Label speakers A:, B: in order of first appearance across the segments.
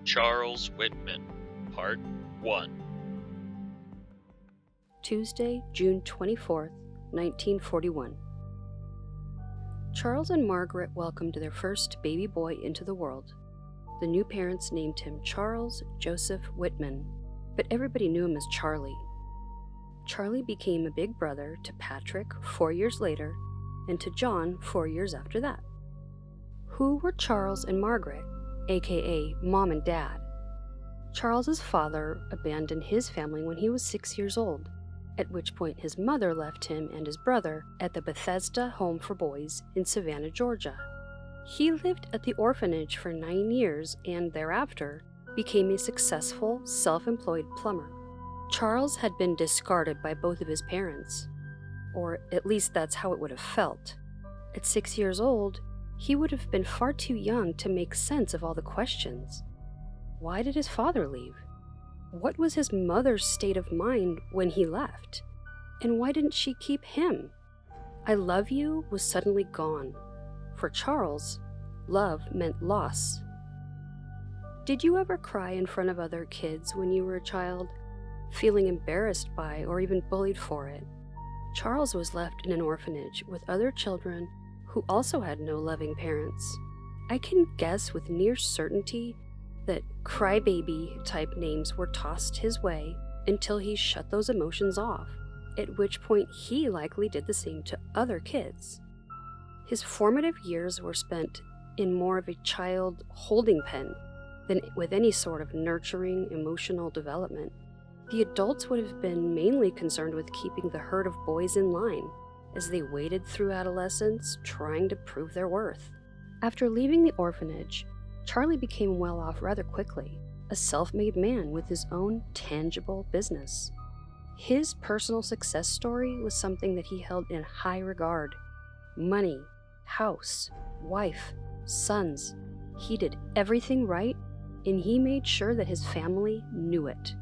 A: Charles Whitman, Part 1.
B: Tuesday, June 24th, 1941. Charles and Margaret welcomed their first baby boy into the world. The new parents named him Charles Joseph Whitman, but everybody knew him as Charlie. Charlie became a big brother to Patrick 4 years later and to John 4 years after that. Who were Charles and Margaret, aka Mom and Dad? Charles's father abandoned his family when he was 6 years old, at which point his mother left him and his brother at the Bethesda Home for Boys in Savannah, Georgia. He lived at the orphanage for 9 years and thereafter became a successful, self-employed plumber. Charles had been discarded by both of his parents, or at least that's how it would have felt. At 6 years old, he would have been far too young to make sense of all the questions. Why did his father leave? What was his mother's state of mind when he left? And why didn't she keep him? I love you was suddenly gone. For Charles, love meant loss. Did you ever cry in front of other kids when you were a child, feeling embarrassed by or even bullied for it? Charles was left in an orphanage with other children who also had no loving parents. I can guess with near certainty that crybaby type names were tossed his way until he shut those emotions off, at which point he likely did the same to other kids. His formative years were spent in more of a child holding pen than with any sort of nurturing emotional development. The adults would have been mainly concerned with keeping the herd of boys in line as they waded through adolescence trying to prove their worth. After leaving the orphanage, Charlie became well off rather quickly, a self-made man with his own tangible business. His personal success story was something that he held in high regard. Money, house, wife, sons. He did everything right, and he made sure that his family knew it.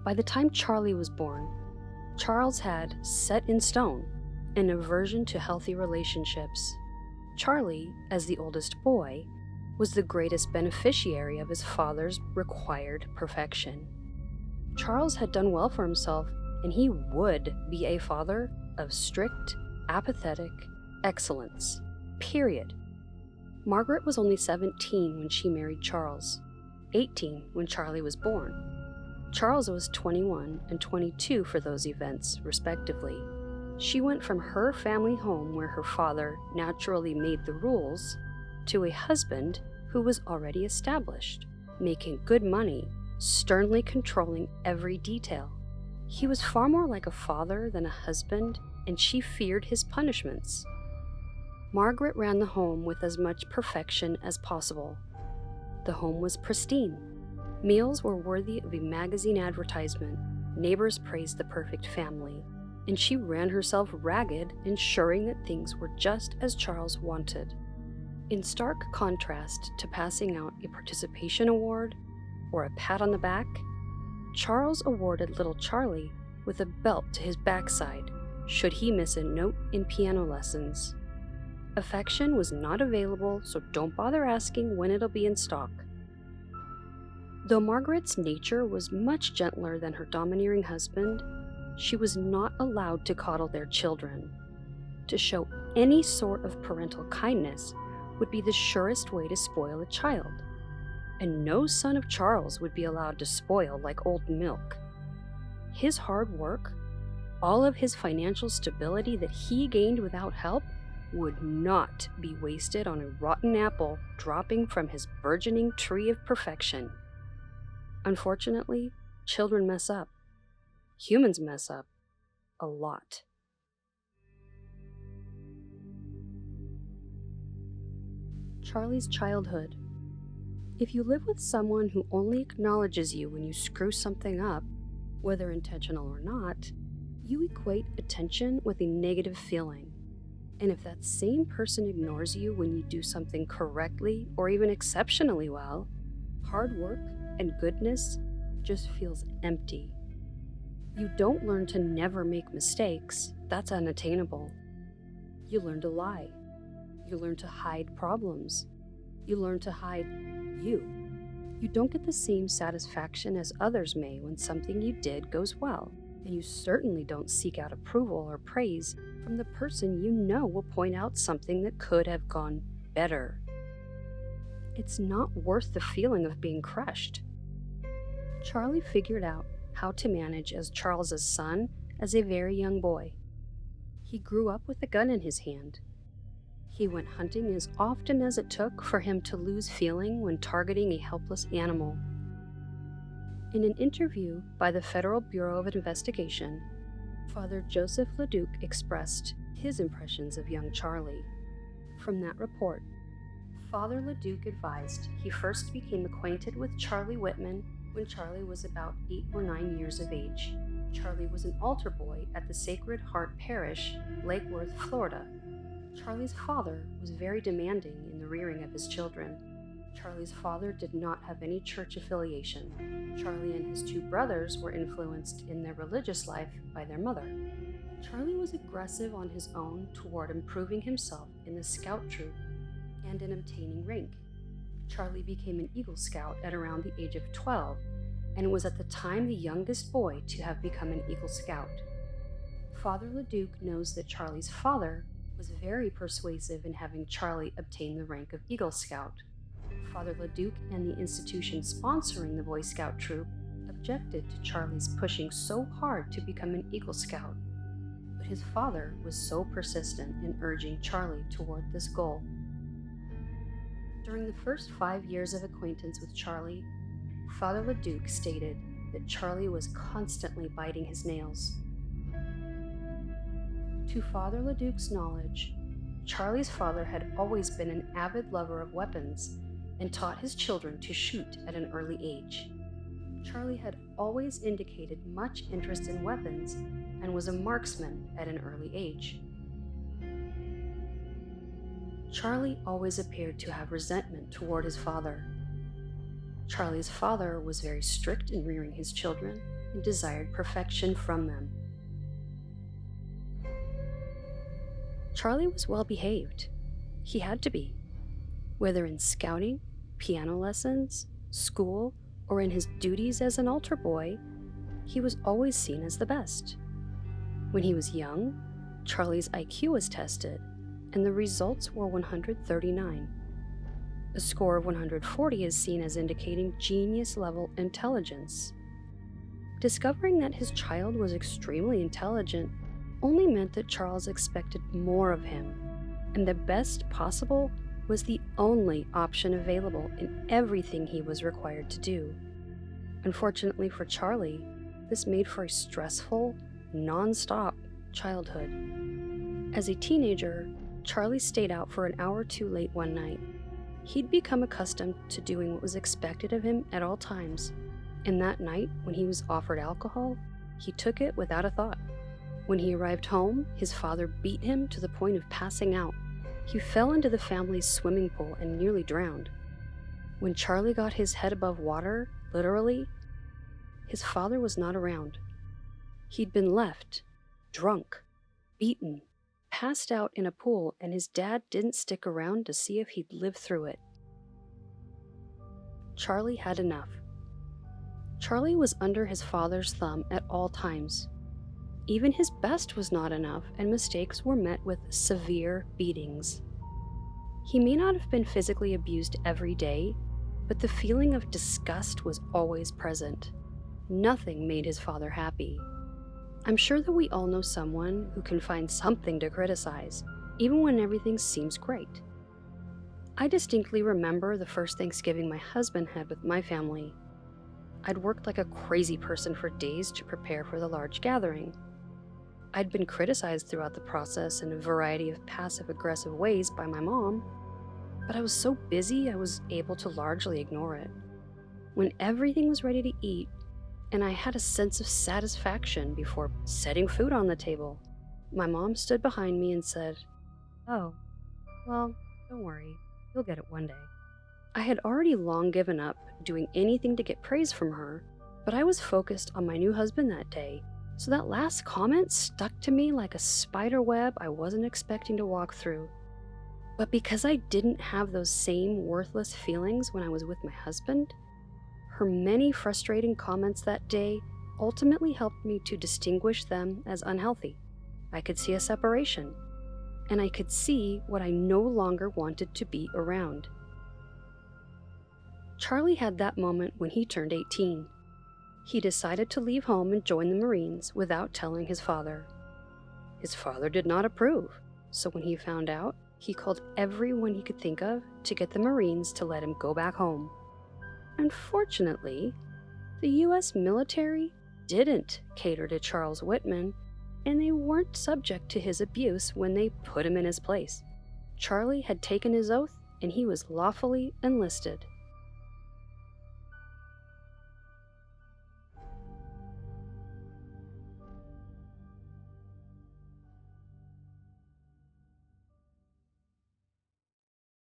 B: By the time Charlie was born, Charles had, set in stone, an aversion to healthy relationships. Charlie, as the oldest boy, was the greatest beneficiary of his father's required perfection. Charles had done well for himself, and he would be a father of strict, apathetic excellence. Period. Margaret was only 17 when she married Charles, 18 when Charlie was born. Charles was 21 and 22 for those events, respectively. She went from her family home where her father naturally made the rules to a husband who was already established, making good money, sternly controlling every detail. He was far more like a father than a husband, and she feared his punishments. Margaret ran the home with as much perfection as possible. The home was pristine. Meals were worthy of a magazine advertisement. Neighbors praised the perfect family, and she ran herself ragged, ensuring that things were just as Charles wanted. In stark contrast to passing out a participation award or a pat on the back, Charles awarded little Charlie with a belt to his backside should he miss a note in piano lessons. Affection was not available, so don't bother asking when it'll be in stock. Though Margaret's nature was much gentler than her domineering husband, she was not allowed to coddle their children. To show any sort of parental kindness would be the surest way to spoil a child, and no son of Charles would be allowed to spoil like old milk. His hard work, all of his financial stability that he gained without help, would not be wasted on a rotten apple dropping from his burgeoning tree of perfection. Unfortunately, children mess up. Humans mess up. A lot. Charlie's childhood. If you live with someone who only acknowledges you when you screw something up, whether intentional or not, you equate attention with a negative feeling. And if that same person ignores you when you do something correctly or even exceptionally well, hard work and goodness just feels empty. You don't learn to never make mistakes. That's unattainable. You learn to lie. You learn to hide problems. You learn to hide you. You don't get the same satisfaction as others may when something you did goes well, and you certainly don't seek out approval or praise from the person you know will point out something that could have gone better. It's not worth the feeling of being crushed. Charlie figured out how to manage as Charles's son as a very young boy. He grew up with a gun in his hand. He went hunting as often as it took for him to lose feeling when targeting a helpless animal. In an interview by the Federal Bureau of Investigation, Father Joseph LeDuc expressed his impressions of young Charlie. From that report, Father LeDuc advised he first became acquainted with Charlie Whitman when Charlie was about 8 or 9 years of age. Charlie was an altar boy at the Sacred Heart Parish, Lake Worth, Florida. Charlie's father was very demanding in the rearing of his children. Charlie's father did not have any church affiliation. Charlie and his 2 brothers were influenced in their religious life by their mother. Charlie was aggressive on his own toward improving himself in the scout troop and in obtaining rank. Charlie became an Eagle Scout at around the age of 12 and was at the time the youngest boy to have become an Eagle Scout. Father LeDuc knows that Charlie's father was very persuasive in having Charlie obtain the rank of Eagle Scout. Father LeDuc and the institution sponsoring the Boy Scout troop objected to Charlie's pushing so hard to become an Eagle Scout, but his father was so persistent in urging Charlie toward this goal. During the first 5 years of acquaintance with Charlie, Father LeDuc stated that Charlie was constantly biting his nails. To Father LeDuc's knowledge, Charlie's father had always been an avid lover of weapons and taught his children to shoot at an early age. Charlie had always indicated much interest in weapons and was a marksman at an early age. Charlie always appeared to have resentment toward his father. Charlie's father was very strict in rearing his children and desired perfection from them. Charlie was well behaved. He had to be. Whether in scouting, piano lessons, school, or in his duties as an altar boy, he was always seen as the best. When he was young, Charlie's IQ was tested, and the results were 139. A score of 140 is seen as indicating genius-level intelligence. Discovering that his child was extremely intelligent only meant that Charles expected more of him, and the best possible was the only option available in everything he was required to do. Unfortunately for Charlie, this made for a stressful, non-stop childhood. As a teenager, Charlie stayed out for an hour too late one night. He'd become accustomed to doing what was expected of him at all times, and that night, when he was offered alcohol, he took it without a thought. When he arrived home, his father beat him to the point of passing out. He fell into the family's swimming pool and nearly drowned. When Charlie got his head above water, literally, his father was not around. He'd been left, drunk, beaten, passed out in a pool, and his dad didn't stick around to see if he'd live through it. Charlie had enough. Charlie was under his father's thumb at all times. Even his best was not enough, and mistakes were met with severe beatings. He may not have been physically abused every day, but the feeling of disgust was always present. Nothing made his father happy. I'm sure that we all know someone who can find something to criticize, even when everything seems great. I distinctly remember the first Thanksgiving my husband had with my family. I'd worked like a crazy person for days to prepare for the large gathering. I'd been criticized throughout the process in a variety of passive-aggressive ways by my mom, but I was so busy I was able to largely ignore it. When everything was ready to eat, and I had a sense of satisfaction before setting food on the table, my mom stood behind me and said, "Oh, well, don't worry, you'll get it one day." I had already long given up doing anything to get praise from her, but I was focused on my new husband that day, so that last comment stuck to me like a spider web I wasn't expecting to walk through. But because I didn't have those same worthless feelings when I was with my husband, Her many frustrating comments that day ultimately helped me to distinguish them as unhealthy. I could see a separation, and I could see what I no longer wanted to be around. Charlie had that moment when he turned 18. He decided to leave home and join the Marines without telling his father. His father did not approve, so when he found out, he called everyone he could think of to get the Marines to let him go back home. Unfortunately, the U.S. military didn't cater to Charles Whitman, and they weren't subject to his abuse when they put him in his place. Charlie had taken his oath, and he was lawfully enlisted.